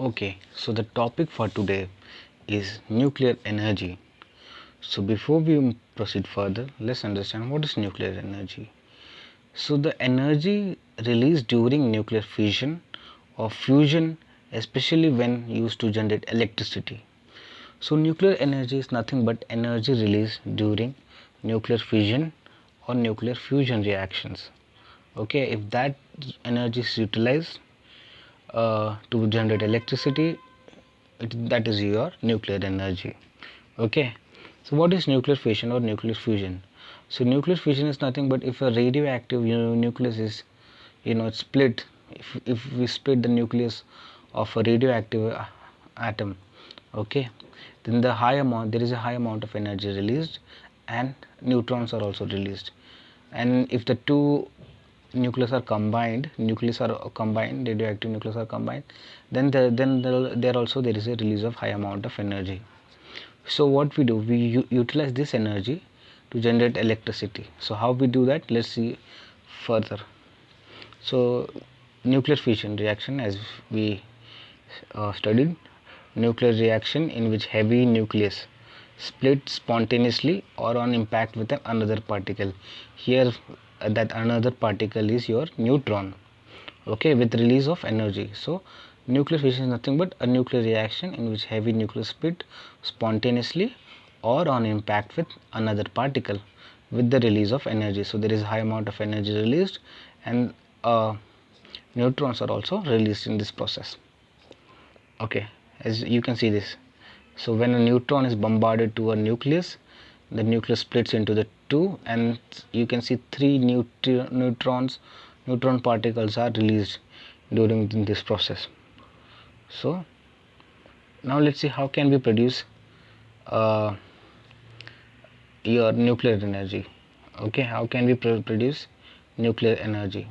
Okay, so the topic for today is nuclear energy. So before we proceed further, let's understand what is nuclear energy. So the energy released during nuclear fission or fusion, especially when used to generate electricity. So nuclear energy is nothing but energy released during nuclear fission or nuclear fusion reactions. Okay, if that energy is utilized to generate electricity, that is your nuclear energy. Okay, so what is nuclear fission or nuclear fusion? So nuclear fission is nothing but if a radioactive nucleus is it's split. If we split the nucleus of a radioactive atom, okay, then there is a high amount of energy released, and neutrons are also released. And if the two nucleus are combined, radioactive nucleus are combined, then there is a release of high amount of energy. So what we do, we utilize this energy to generate electricity. So how we do that, let's see further. So nuclear fission reaction, as we studied, nuclear reaction in which heavy nucleus split spontaneously or on impact with another particle. Here that another particle is your neutron, okay, with release of energy. So nuclear fission is nothing but a nuclear reaction in which heavy nucleus split spontaneously or on impact with another particle with the release of energy. So there is a high amount of energy released, and neutrons are also released in this process. Okay, as you can see this. So when a neutron is bombarded to a nucleus, the nucleus splits into the two, and you can see three neutron particles are released during this process. So now let's see how can we produce uh, your nuclear energy. Okay, how can we produce nuclear energy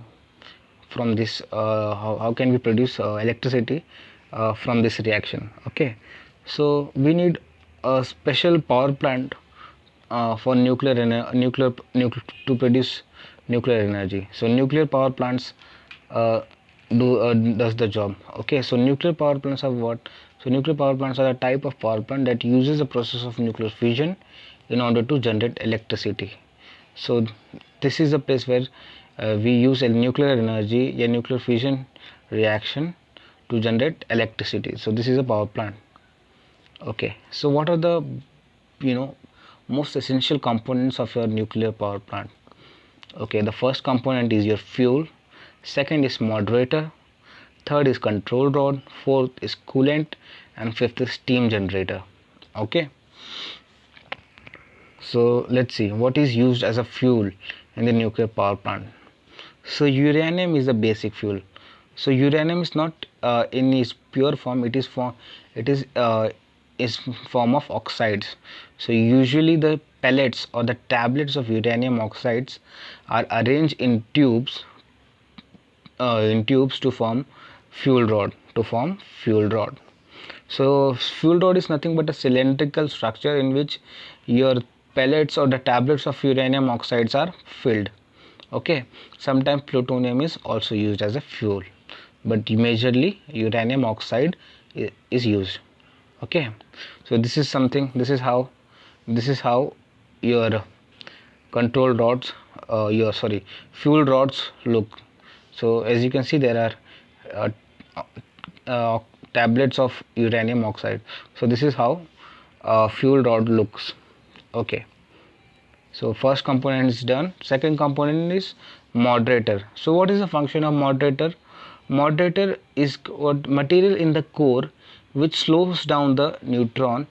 from this? How can we produce electricity from this reaction? Okay, so we need a special power plant for to produce nuclear energy. So nuclear power plants uh, does the job. Okay, so nuclear power plants are what? So nuclear power plants are a type of power plant that uses the process of nuclear fusion in order to generate electricity. So this is a place where we use a nuclear energy, a nuclear fusion reaction to generate electricity. So this is a power plant. Okay, so what are the you know most essential components of your nuclear power plant? Okay, the first component is your fuel, second is moderator, third is control rod, fourth is coolant, and fifth is steam generator. Okay, so let's see what is used as a fuel in the nuclear power plant. So uranium is the basic fuel. So uranium is not in its pure form, it is form of oxides. So usually the pellets or the tablets of uranium oxides are arranged in tubes to form fuel rod. So fuel rod is nothing but a cylindrical structure in which your pellets or the tablets of uranium oxides are filled. Okay, sometimes plutonium is also used as a fuel, but majorly uranium oxide is used. Okay, so this is how your control rods your sorry fuel rods look. So as you can see, there are uh, uh, tablets of uranium oxide. So this is how fuel rod looks. Okay, so first component is done. Second component is moderator. So what is the function of moderator? Moderator is what material in the core which slows down the neutron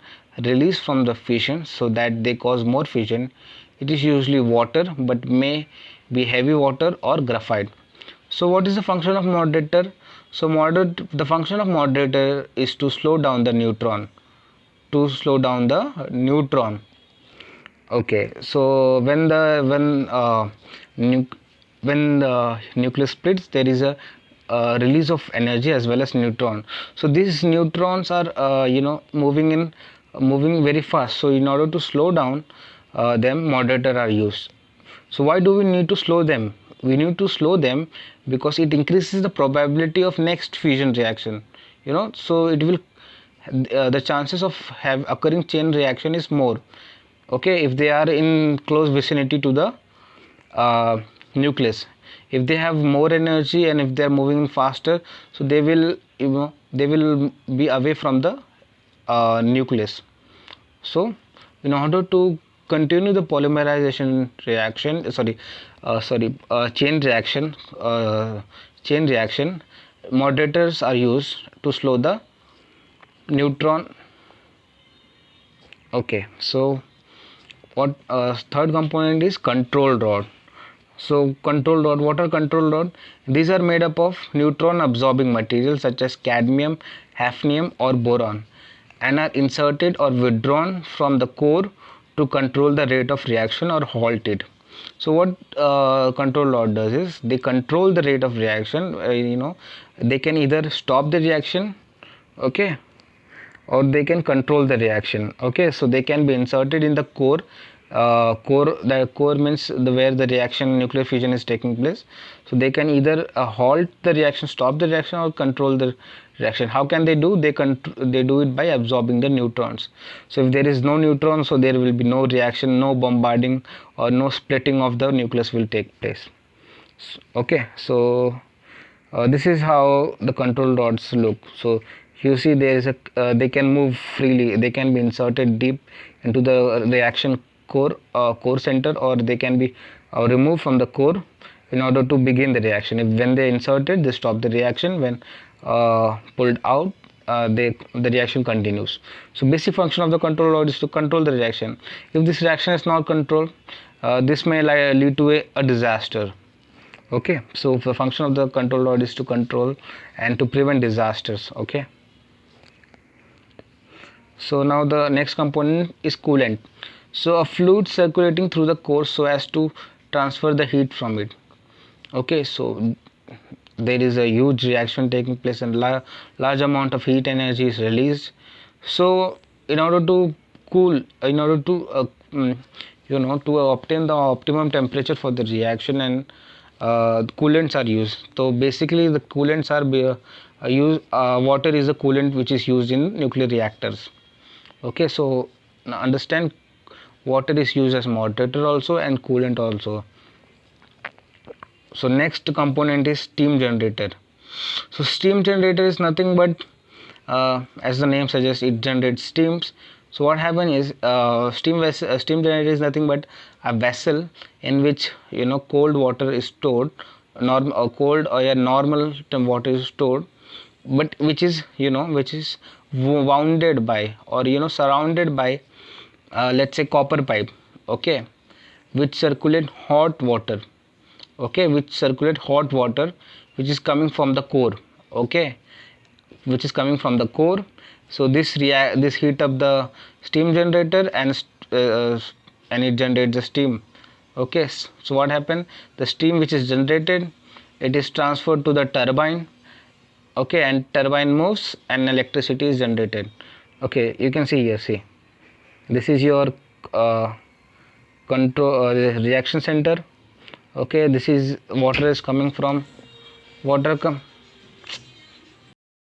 release from the fission so that they cause more fission. It is usually water, but may be heavy water or graphite. So what is the function of moderator? So the function of moderator is to slow down the neutron. To slow down the neutron. Okay, so when the nucleus splits, there is a release of energy as well as neutron. So these neutrons are moving very fast. So in order to slow down them, moderator are used. So why do we need to slow them? We need to slow them because it increases the probability of next fusion reaction. so it will the chances of have occurring chain reaction is more, okay, if they are in close vicinity to the nucleus. If they have more energy and if they are moving faster, so they will, they will be away from the nucleus. So in order to continue the polymerization reaction, chain reaction, moderators are used to slow the neutron. Okay, so what third component is control rod. So control rod, what are control rod? These are made up of neutron absorbing materials such as cadmium, hafnium or boron, and are inserted or withdrawn from the core to control the rate of reaction or halt it. So what control rod does is they control the rate of reaction. They can either stop the reaction, okay, or they can control the reaction, okay. So they can be inserted in the core. The core means where the reaction, nuclear fusion is taking place. So they can either halt the reaction, stop the reaction, or control the reaction. How can they do? They do it by absorbing the neutrons. So if there is no neutron, so there will be no reaction, no bombarding or no splitting of the nucleus will take place. Okay, so this is how the control rods look. So you see there is a they can move freely, they can be inserted deep into the reaction core center, or they can be removed from the core in order to begin the reaction. If when they inserted, they stop the reaction. When pulled out, the reaction continues. So basic function of the control rod is to control the reaction. If this reaction is not controlled, this may lead to a disaster. Okay, so the function of the control rod is to control and to prevent disasters. Okay, so now the next component is coolant. So a fluid circulating through the core so as to transfer the heat from it. Okay, so there is a huge reaction taking place and large amount of heat energy is released. So in order to cool, in order to to obtain the optimum temperature for the reaction, and coolants are used. So basically the coolants are water is a coolant which is used in nuclear reactors. Okay, so now understand, water is used as moderator also and coolant also. So next component is steam generator. So steam generator is nothing but as the name suggests, it generates steams. So what happens is steam generator is nothing but a vessel in which cold water is stored, cold or a normal water is stored, but which is wounded by or surrounded by let's say copper pipe, okay, which circulate hot water, okay, which is coming from the core, okay, which is coming from the core. So this heat up the steam generator and it generates the steam. Okay, so what happened, the steam which is generated, it is transferred to the turbine, okay, and turbine moves and electricity is generated. Okay, you can see here, see, this is your control reaction center. Okay, this is water is coming from